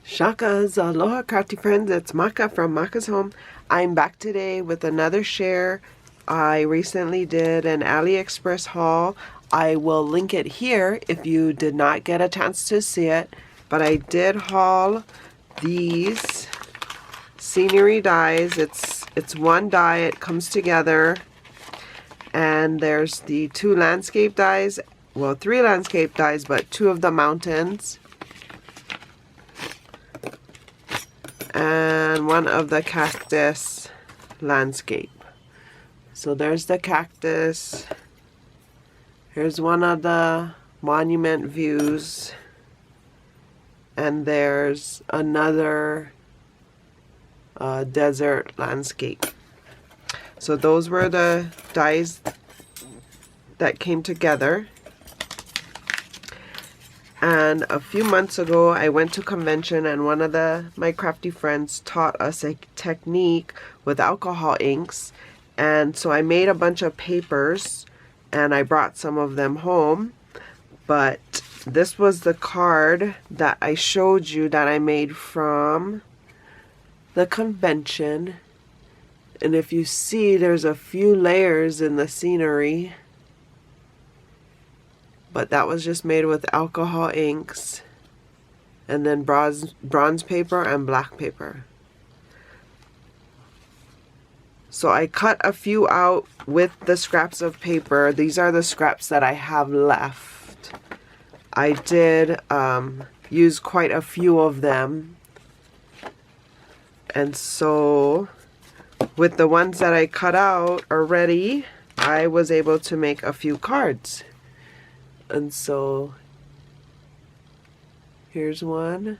Shakas, aloha crafty friends, it's Maka from Makaz Home. I'm back today with another share. I recently did an AliExpress haul. I will link it here if you did not get a chance to see it. But I did haul these scenery dies. It's one die, it comes together. And there's the two landscape dies. Well, three landscape dies, but two of the mountains. And one of the cactus landscape. So there's the cactus. Here's one of the monument views. And there's another desert landscape. So those were the dies that came together. And a few months ago, I went to convention and one of my crafty friends taught us a technique with alcohol inks. And so I made a bunch of papers and I brought some of them home. But this was the card that I showed you that I made from the convention. And if you see, there's a few layers in the scenery. But that was just made with alcohol inks and then bronze paper and black paper. So I cut a few out with the scraps of paper. These are the scraps that I have left. I did use quite a few of them. And so with the ones that I cut out already, I was able to make a few cards. And so here's one.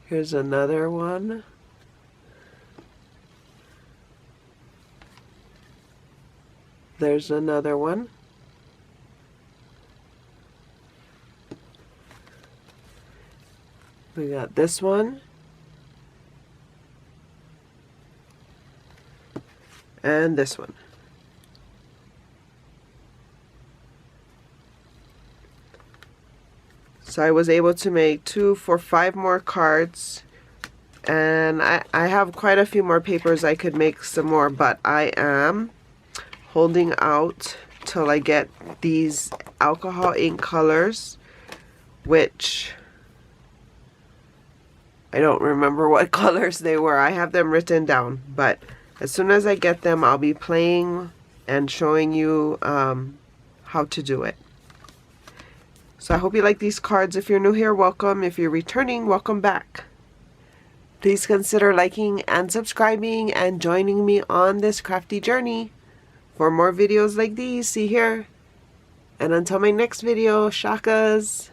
Here's another one. There's another one. We got this one. And this one. So I was able to make 2 for 5 more cards. And I have quite a few more papers. I could make some more, but I am holding out till I get these alcohol ink colors, which I don't remember what colors they were. I have them written down, but as soon as I get them, I'll be playing and showing you how to do it. So I hope you like these cards. If you're new here, welcome. If you're returning, welcome back. Please consider liking and subscribing and joining me on this crafty journey. For more videos like these, see here. And until my next video, shakas.